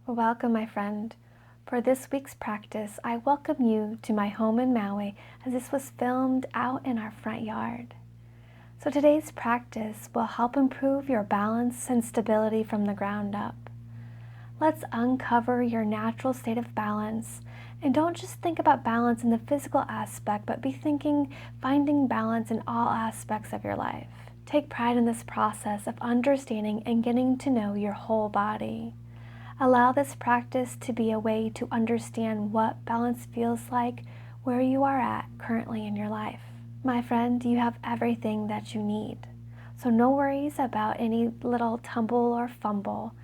Welcome, my friend. For this week's practice, I welcome you to my home in Maui, as this was filmed out in our front yard. So today's practice will help improve your balance and stability from the ground up. Let's uncover your natural state of balance, and don't just think about balance in the physical aspect, but be thinking finding balance in all aspects of your life. Take pride in this process of understanding and getting to know your whole body. Allow this practice to be a way to understand what balance feels like where you are at currently in your life. My friend, you have everything that you need. So no worries about any little tumble or fumble.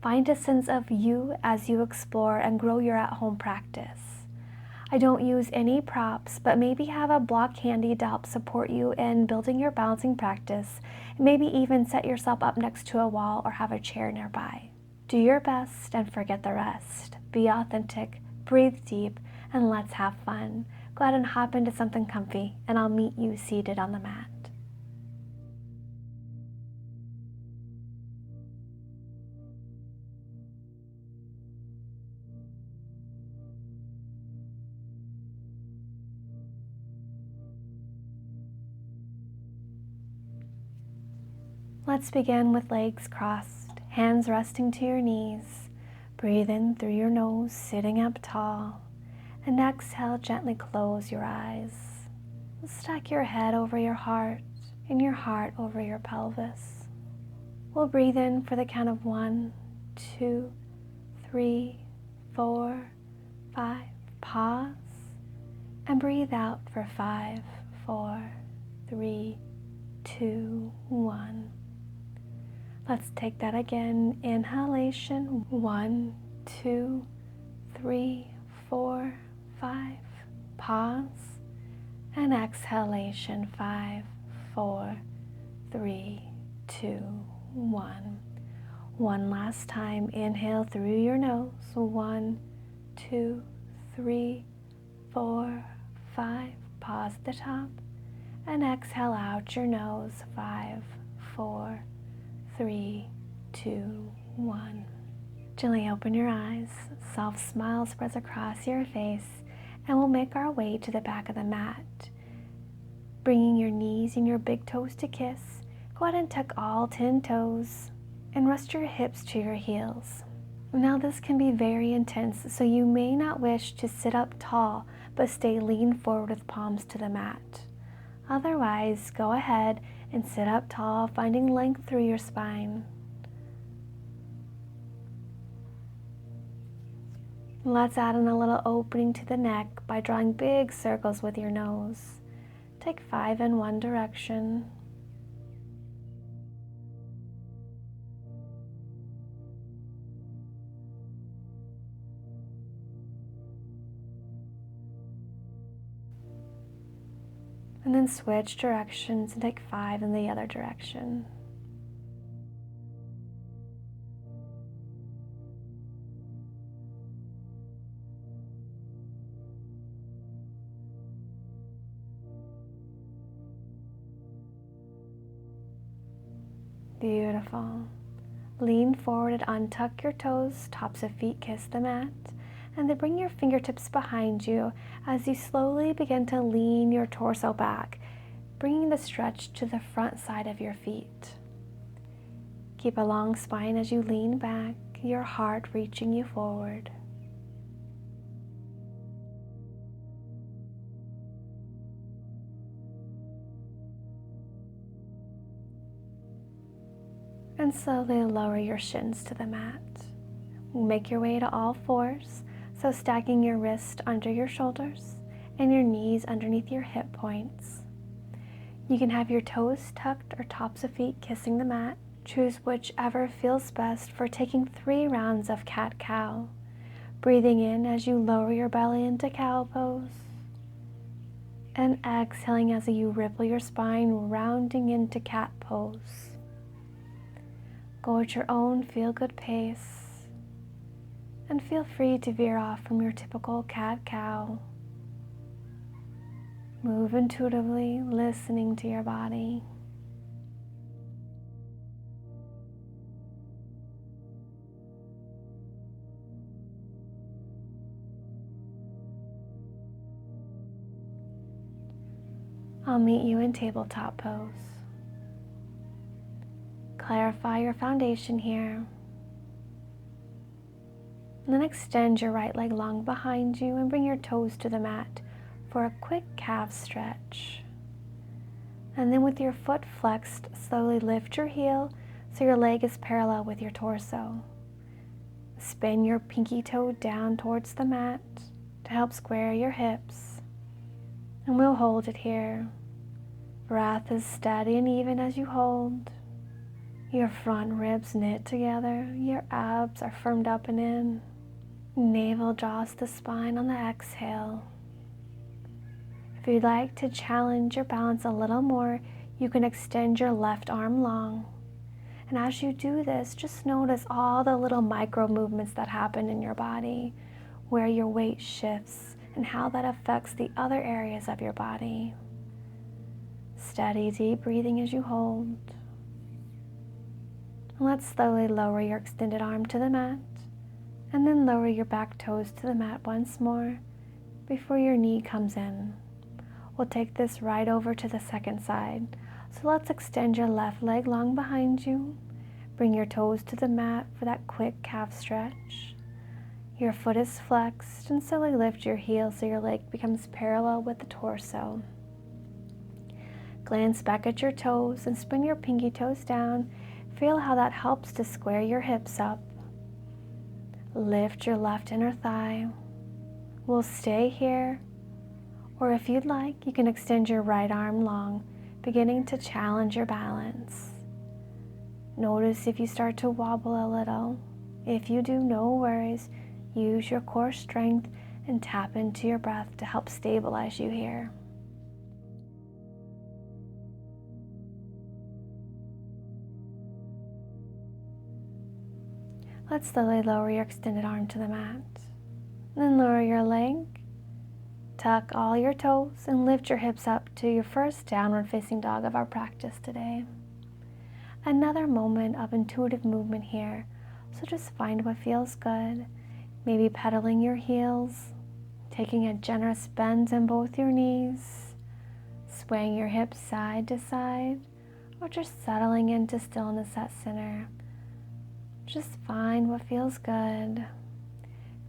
Find a sense of you as you explore and grow your at-home practice. I don't use any props, but maybe have a block handy to help support you in building your balancing practice. Maybe even set yourself up next to a wall or have a chair nearby. Do your best and forget the rest. Be authentic, breathe deep, and let's have fun. Go ahead and hop into something comfy, and I'll meet you seated on the mat. Let's begin with legs crossed, hands resting to your knees. Breathe in through your nose, sitting up tall, and exhale, gently close your eyes. Stack your head over your heart and your heart over your pelvis. We'll breathe in for the count of 1, 2, 3, 4, 5. Pause and breathe out for 5, 4, 3, 2, 1. Let's take that again. Inhalation, 1, 2, 3, 4, 5. Pause. And exhalation, 5, 4, 3, 2, 1. One last time. Inhale through your nose. 1, 2, 3, 4, 5. Pause at the top. And exhale out your nose. 5, 4, 3, 2, 1. Gently open your eyes. Soft smile spreads across your face, and we'll make our way to the back of the mat. Bringing your knees and your big toes to kiss, go ahead and tuck all 10 toes and rest your hips to your heels. Now this can be very intense, so you may not wish to sit up tall, but stay lean forward with palms to the mat. Otherwise, go ahead and sit up tall, finding length through your spine. Let's add in a little opening to the neck by drawing big circles with your nose. Take 5 in one direction. And then switch directions and take 5 in the other direction. Beautiful. Lean forward and untuck your toes, tops of feet kiss the mat, and then bring your fingertips behind you as you slowly begin to lean your torso back, bringing the stretch to the front side of your feet. Keep a long spine as you lean back, your heart reaching you forward. And slowly lower your shins to the mat. Make your way to all fours, so stacking your wrist under your shoulders and your knees underneath your hip points. You can have your toes tucked or tops of feet kissing the mat. Choose whichever feels best for taking 3 rounds of cat-cow. Breathing in as you lower your belly into cow pose. And exhaling as you ripple your spine, rounding into cat pose. Go at your own feel-good pace. And feel free to veer off from your typical cat-cow. Move intuitively, listening to your body. I'll meet you in tabletop pose. Clarify your foundation here. And then extend your right leg long behind you and bring your toes to the mat for a quick calf stretch. And then with your foot flexed, slowly lift your heel so your leg is parallel with your torso. Spin your pinky toe down towards the mat to help square your hips. And we'll hold it here. Breath is steady and even as you hold. Your front ribs knit together. Your abs are firmed up and in. Navel draws the spine on the exhale. If you'd like to challenge your balance a little more, you can extend your left arm long. And as you do this, just notice all the little micro movements that happen in your body, where your weight shifts and how that affects the other areas of your body. Steady, deep breathing as you hold. Let's slowly lower your extended arm to the mat, and then lower your back toes to the mat once more before your knee comes in. We'll take this right over to the second side. So let's extend your left leg long behind you. Bring your toes to the mat for that quick calf stretch. Your foot is flexed, and slowly lift your heel so your leg becomes parallel with the torso. Glance back at your toes and spin your pinky toes down. Feel how that helps to square your hips up. Lift your left inner thigh. We'll stay here, or if you'd like, you can extend your right arm long, beginning to challenge your balance. Notice if you start to wobble a little. If you do, no worries. Use your core strength and tap into your breath to help stabilize you here. Let's slowly lower your extended arm to the mat. Then lower your leg. Tuck all your toes and lift your hips up to your first downward facing dog of our practice today. Another moment of intuitive movement here, so just find what feels good. Maybe pedaling your heels, taking a generous bend in both your knees, swaying your hips side to side, or just settling into stillness at center. Just find what feels good.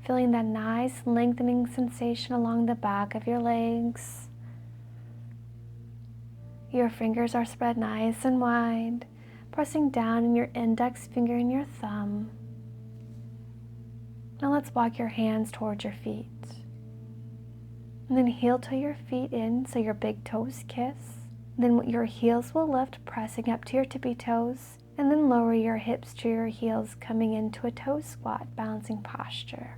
Feeling that nice lengthening sensation along the back of your legs. Your fingers are spread nice and wide, pressing down in your index finger and your thumb. Now let's walk your hands towards your feet. And then heel to your feet in so your big toes kiss. Then your heels will lift, pressing up to your tippy toes. And then lower your hips to your heels, coming into a toe squat, balancing posture.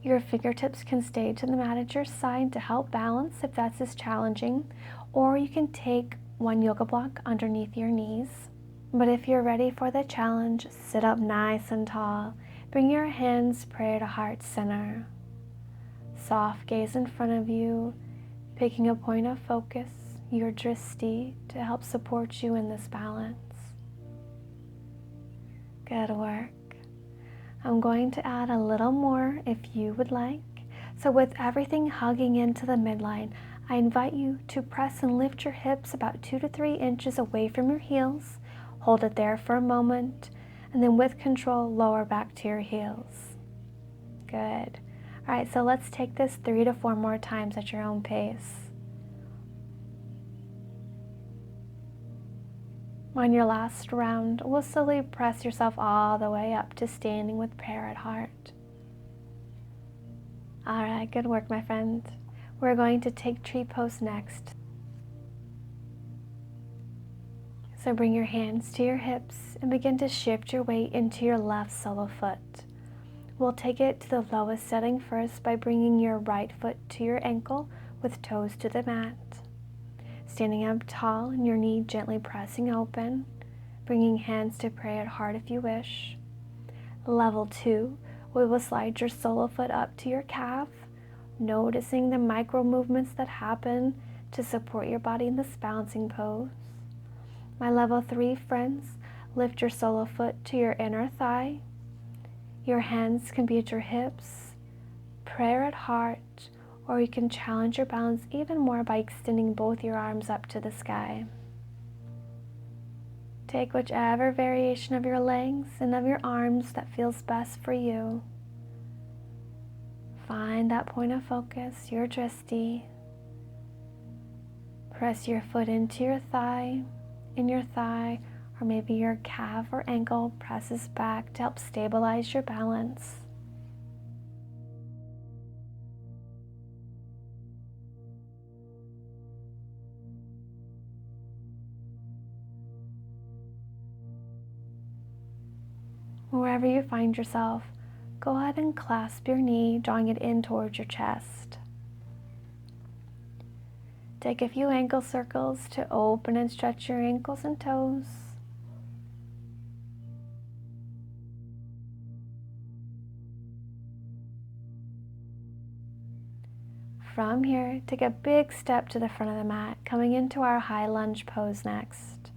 Your fingertips can stay to the mat at your side to help balance if that's as challenging, or you can take one yoga block underneath your knees. But if you're ready for the challenge, sit up nice and tall. Bring your hands prayer to heart center. Soft gaze in front of you, picking a point of focus, your drishti, to help support you in this balance. Good work. I'm going to add a little more if you would like. So with everything hugging into the midline, I invite you to press and lift your hips about 2 to 3 inches away from your heels. Hold it there for a moment, and then with control, lower back to your heels. Good. All right, so let's take this 3 to 4 more times at your own pace. On your last round, we'll slowly press yourself all the way up to standing with prayer at heart. All right, good work, my friend. We're going to take tree pose next. So bring your hands to your hips and begin to shift your weight into your left solo foot. We'll take it to the lowest setting first by bringing your right foot to your ankle with toes to the mat. Standing up tall and your knee gently pressing open, bringing hands to pray at heart if you wish. Level 2, we will slide your solo foot up to your calf, noticing the micro movements that happen to support your body in this balancing pose. My level 3 friends, lift your solo foot to your inner thigh. Your hands can be at your hips, prayer at heart, or you can challenge your balance even more by extending both your arms up to the sky. Take whichever variation of your legs and of your arms that feels best for you. Find that point of focus, your drishti. Press your foot into your thigh, or maybe your calf or ankle presses back to help stabilize your balance. Wherever you find yourself, go ahead and clasp your knee, drawing it in towards your chest. Take a few ankle circles to open and stretch your ankles and toes. From here, take a big step to the front of the mat, coming into our high lunge pose next.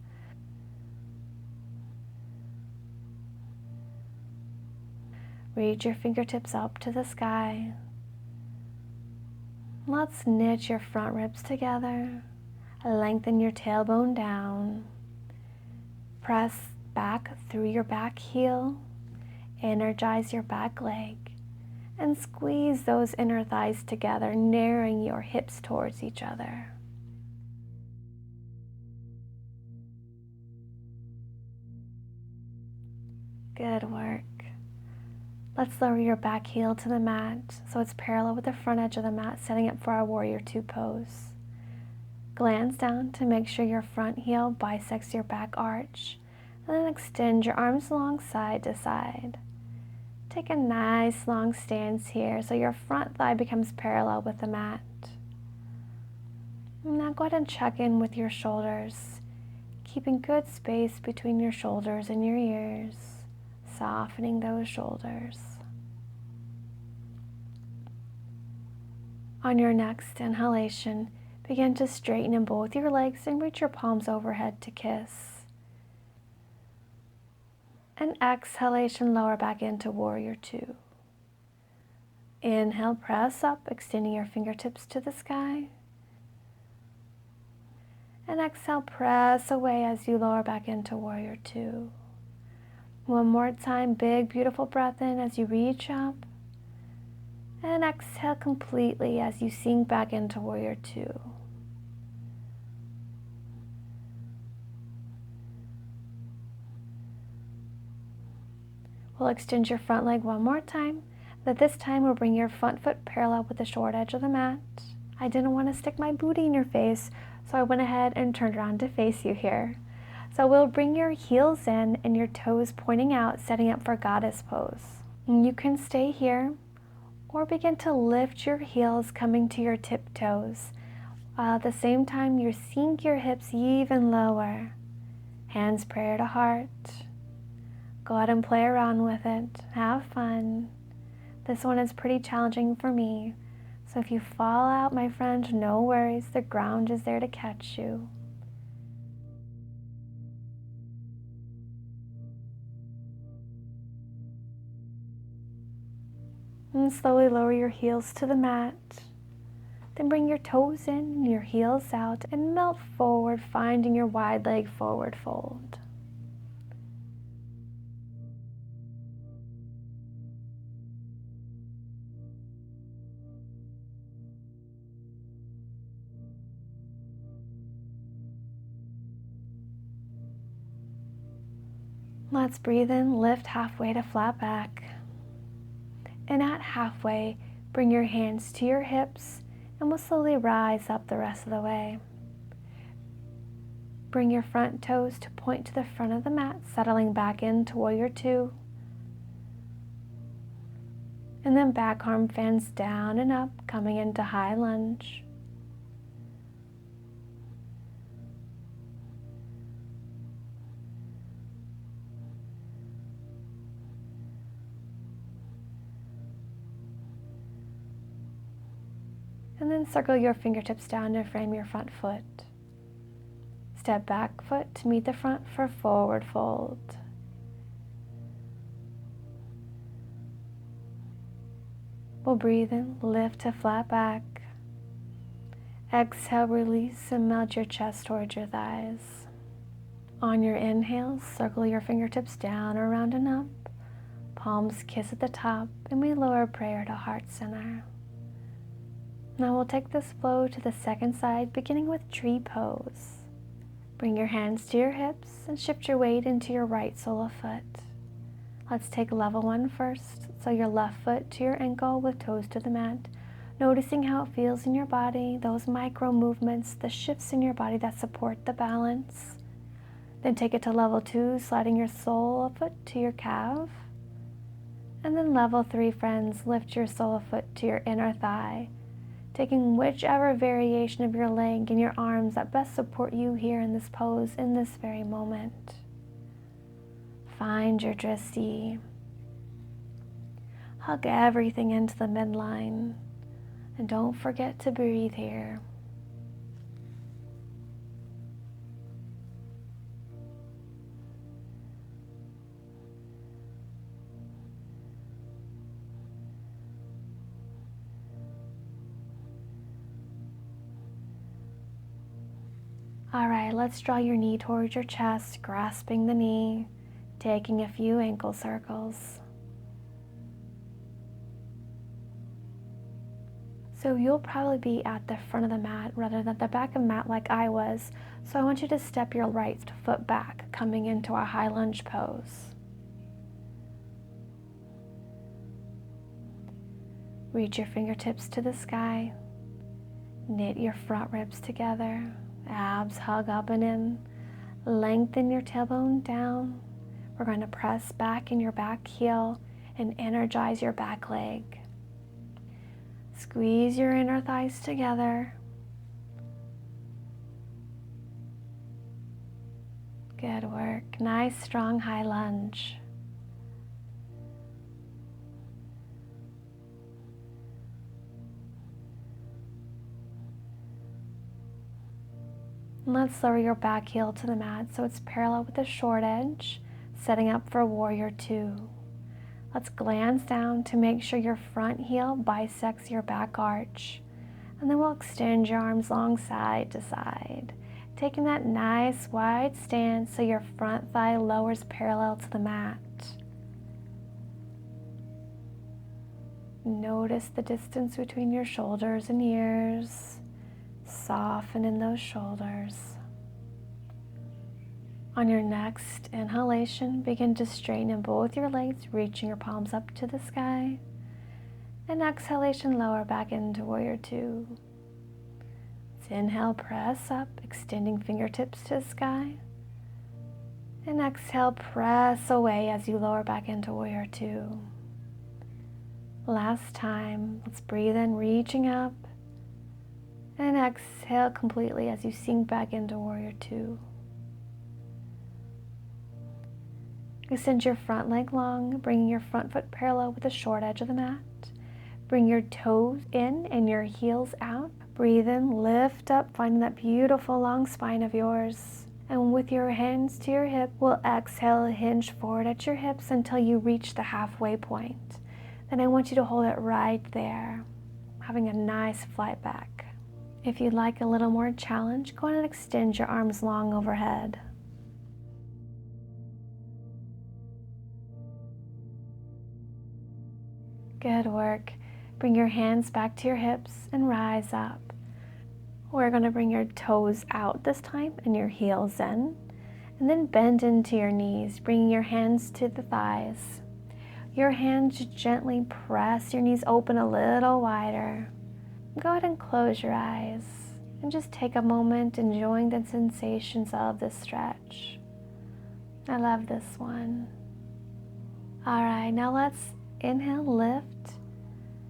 Reach your fingertips up to the sky. Let's knit your front ribs together. Lengthen your tailbone down. Press back through your back heel. Energize your back leg. And squeeze those inner thighs together, narrowing your hips towards each other. Good work. Let's lower your back heel to the mat so it's parallel with the front edge of the mat, setting up for our Warrior Two pose. Glance down to make sure your front heel bisects your back arch, and then extend your arms along side to side. Take a nice long stance here so your front thigh becomes parallel with the mat. Now go ahead and check in with your shoulders, keeping good space between your shoulders and your ears. Softening those shoulders. On your next inhalation, begin to straighten in both your legs and reach your palms overhead to kiss. And exhalation, lower back into Warrior Two. Inhale, press up, extending your fingertips to the sky. And exhale, press away as you lower back into Warrior Two. One more time, big, beautiful breath in as you reach up. And exhale completely as you sink back into Warrior Two. We'll extend your front leg one more time, but this time we'll bring your front foot parallel with the short edge of the mat. I didn't want to stick my booty in your face, so I went ahead and turned around to face you here. So we'll bring your heels in and your toes pointing out, setting up for goddess pose. And you can stay here or begin to lift your heels, coming to your tiptoes. While at the same time, you sink your hips even lower. Hands prayer to heart. Go ahead and play around with it. Have fun. This one is pretty challenging for me. So if you fall out, my friend, no worries. The ground is there to catch you. And slowly lower your heels to the mat. Then bring your toes in and your heels out and melt forward, finding your wide leg forward fold. Let's breathe in, lift halfway to flat back. And at halfway, bring your hands to your hips and we'll slowly rise up the rest of the way. Bring your front toes to point to the front of the mat, settling back into Warrior Two. And then back arm fans down and up, coming into high lunge. And then circle your fingertips down to frame your front foot. Step back foot to meet the front for forward fold. We'll breathe in, lift to flat back. Exhale, release and melt your chest towards your thighs. On your inhale, circle your fingertips down, around and up. Palms kiss at the top, and we lower prayer to heart center. Now we'll take this flow to the second side, beginning with tree pose. Bring your hands to your hips and shift your weight into your right sole of foot. Let's take level 1 first. So your left foot to your ankle with toes to the mat, noticing how it feels in your body, those micro movements, the shifts in your body that support the balance. Then take it to level 2, sliding your sole of foot to your calf. And then level 3, friends, lift your sole of foot to your inner thigh, taking whichever variation of your leg and your arms that best support you here in this pose in this very moment. Find your drishti. Hug everything into the midline, and don't forget to breathe here. All right, let's draw your knee towards your chest, grasping the knee, taking a few ankle circles. So you'll probably be at the front of the mat rather than the back of the mat like I was. So I want you to step your right foot back, coming into our high lunge pose. Reach your fingertips to the sky. Knit your front ribs together. Abs hug up and in. Lengthen your tailbone down. We're going to press back in your back heel and energize your back leg. Squeeze your inner thighs together. Good work. Nice, strong, high lunge. Let's lower your back heel to the mat so it's parallel with the short edge, setting up for warrior 2. Let's glance down to make sure your front heel bisects your back arch. And then we'll extend your arms long side to side, taking that nice wide stance so your front thigh lowers parallel to the mat. Notice the distance between your shoulders and ears. Soften in those shoulders. On your next inhalation, begin to straighten in both your legs, reaching your palms up to the sky. And exhalation, lower back into warrior 2. Let's inhale, press up, extending fingertips to the sky. And exhale, press away as you lower back into warrior 2. Last time, let's breathe in, reaching up. And exhale completely as you sink back into warrior 2. Extend your front leg long, bringing your front foot parallel with the short edge of the mat. Bring your toes in and your heels out. Breathe in, lift up, finding that beautiful long spine of yours. And with your hands to your hip, we'll exhale, hinge forward at your hips until you reach the halfway point. Then I want you to hold it right there, having a nice flight back. If you'd like a little more challenge, go ahead and extend your arms long overhead. Good work. Bring your hands back to your hips and rise up. We're going to bring your toes out this time and your heels in. And then bend into your knees, bringing your hands to the thighs. Your hands gently press your knees open a little wider. Go ahead and close your eyes and just take a moment enjoying the sensations of this stretch. I love this one. All right, now let's inhale, lift,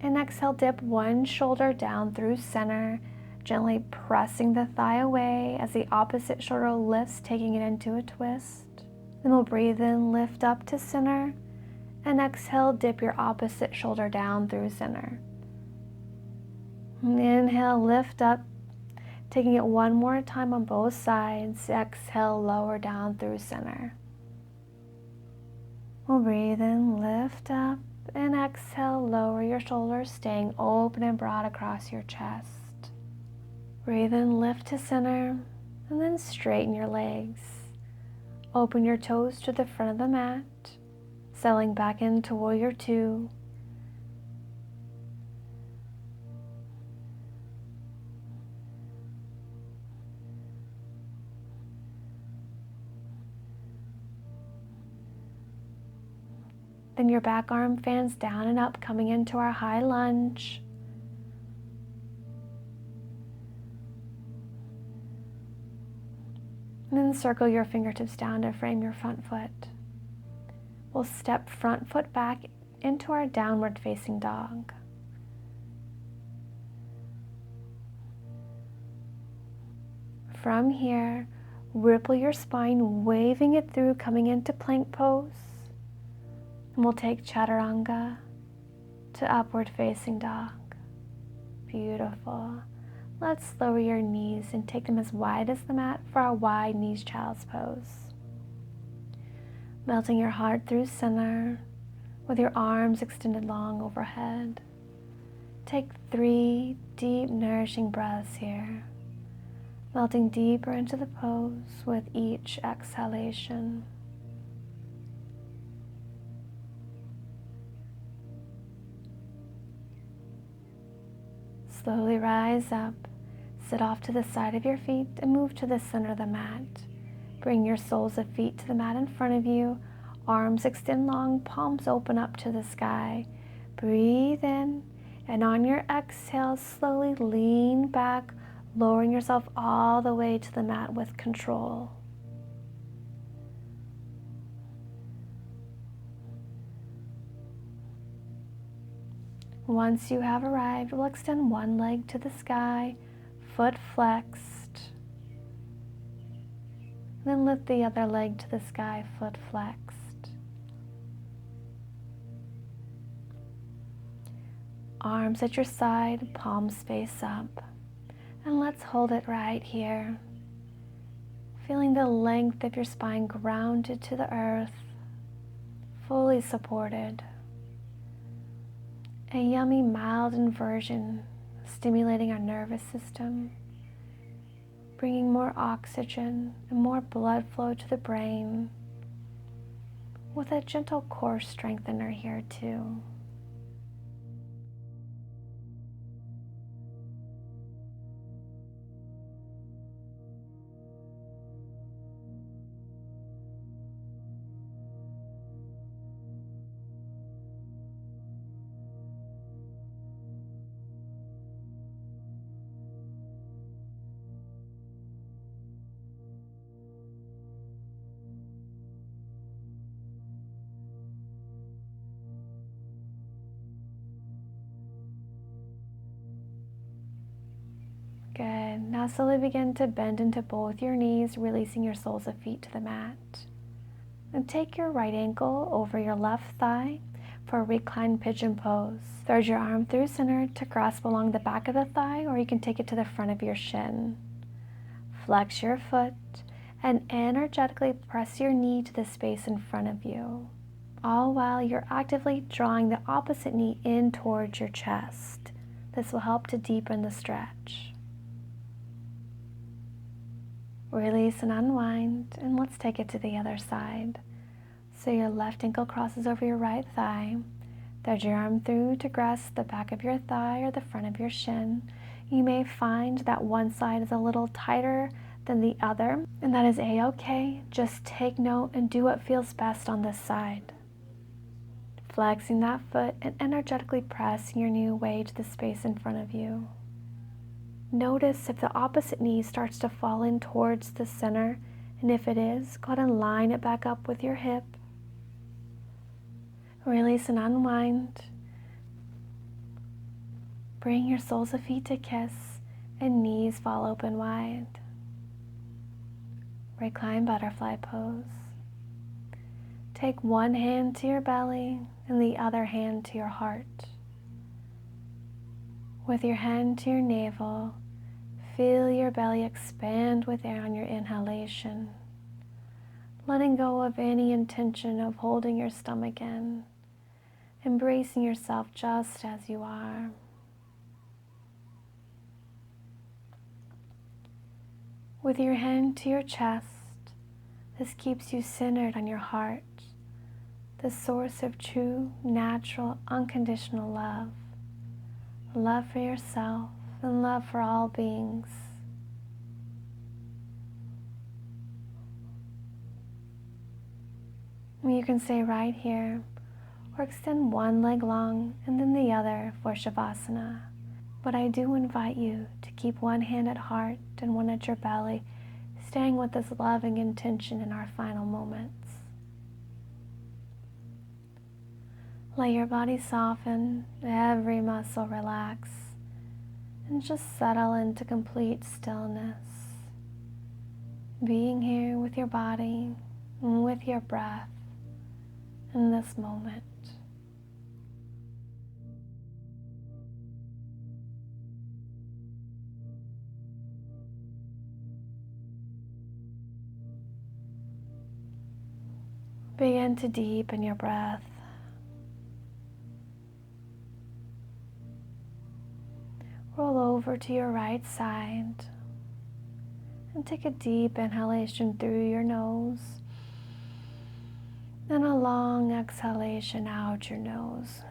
and exhale, dip one shoulder down through center, gently pressing the thigh away as the opposite shoulder lifts, taking it into a twist. Then we'll breathe in, lift up to center, and exhale, dip your opposite shoulder down through center. Inhale, lift up, taking it one more time on both sides. Exhale, lower down through center. We'll breathe in, lift up, and exhale, lower your shoulders, staying open and broad across your chest. Breathe in, lift to center, and then straighten your legs. Open your toes to the front of the mat, settling back into Warrior Two. Then your back arm fans down and up, coming into our high lunge. And then circle your fingertips down to frame your front foot. We'll step front foot back into our downward facing dog. From here, ripple your spine, waving it through, coming into plank pose. And we'll take chaturanga to upward facing dog. Beautiful. Let's lower your knees and take them as wide as the mat for our wide knees child's pose. Melting your heart through center with your arms extended long overhead. Take 3 deep, nourishing breaths here, melting deeper into the pose with each exhalation. Slowly rise up, sit off to the side of your feet and move to the center of the mat. Bring your soles of feet to the mat in front of you. Arms extend long, palms open up to the sky. Breathe in, and on your exhale, slowly lean back, lowering yourself all the way to the mat with control. Once you have arrived, we'll extend one leg to the sky, foot flexed. Then lift the other leg to the sky, foot flexed. Arms at your side, palms face up. And let's hold it right here. Feeling the length of your spine grounded to the earth, fully supported. A yummy, mild inversion, stimulating our nervous system, bringing more oxygen and more blood flow to the brain, with a gentle core strengthener here too. Good. Now slowly begin to bend into both your knees, releasing your soles of feet to the mat. And take your right ankle over your left thigh for a reclined pigeon pose. Thread your arm through center to grasp along the back of the thigh, or you can take it to the front of your shin. Flex your foot and energetically press your knee to the space in front of you, all while you're actively drawing the opposite knee in towards your chest. This will help to deepen the stretch. Release and unwind, and let's take it to the other side. So your left ankle crosses over your right thigh. Thread your arm through to grasp the back of your thigh or the front of your shin. You may find that one side is a little tighter than the other, and that is a-okay. Just take note and do what feels best on this side. Flexing that foot and energetically pressing your knee away to the space in front of you. Notice if the opposite knee starts to fall in towards the center, and if it is, go ahead and line it back up with your hip. Release and unwind. Bring your soles of feet to kiss and knees fall open wide. Reclined butterfly pose. Take one hand to your belly and the other hand to your heart. With your hand to your navel, feel your belly expand with air on your inhalation, letting go of any intention of holding your stomach in, embracing yourself just as you are. With your hand to your chest, this keeps you centered on your heart, the source of true, natural, unconditional love. Love for yourself and love for all beings. You can stay right here or extend one leg long and then the other for Shavasana. But I do invite you to keep one hand at heart and one at your belly, staying with this loving intention in our final moments. Let your body soften, every muscle relax, and just settle into complete stillness. Being here with your body and with your breath in this moment. Begin to deepen your breath. Roll over to your right side and take a deep inhalation through your nose and a long exhalation out your nose.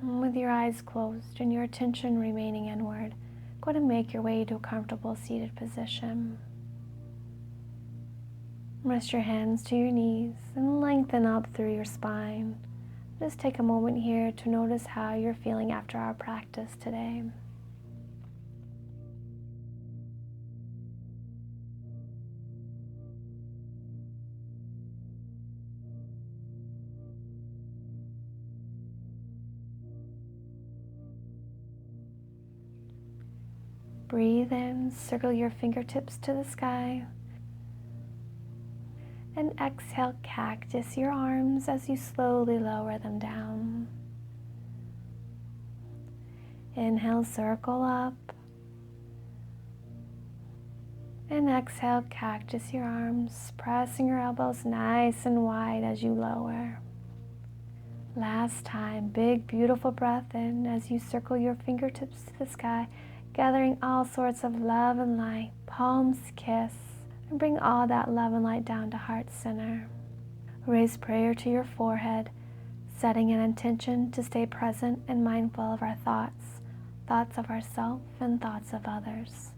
And with your eyes closed and your attention remaining inward, go ahead and make your way to a comfortable seated position. Rest your hands to your knees and lengthen up through your spine. Just take a moment here to notice how you're feeling after our practice today. Breathe in, circle your fingertips to the sky. And exhale, cactus your arms as you slowly lower them down. Inhale, circle up. And exhale, cactus your arms, pressing your elbows nice and wide as you lower. Last time, big beautiful breath in as you circle your fingertips to the sky, gathering all sorts of love and light, palms kiss, and bring all that love and light down to heart center. Raise prayer to your forehead, setting an intention to stay present and mindful of our thoughts, thoughts of ourselves and thoughts of others.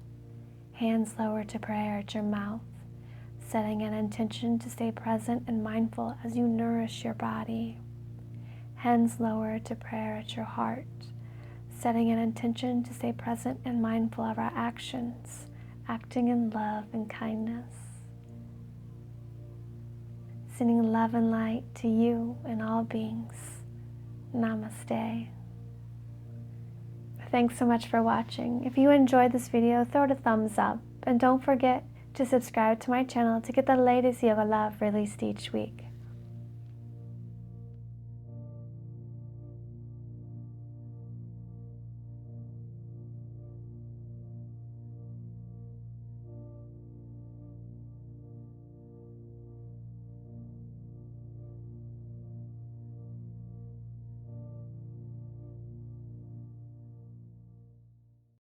Hands lower to prayer at your mouth, setting an intention to stay present and mindful as you nourish your body. Hands lower to prayer at your heart, setting an intention to stay present and mindful of our actions, acting in love and kindness. Sending love and light to you and all beings. Namaste. Thanks so much for watching. If you enjoyed this video, throw it a thumbs up. And don't forget to subscribe to my channel to get the latest yoga love released each week.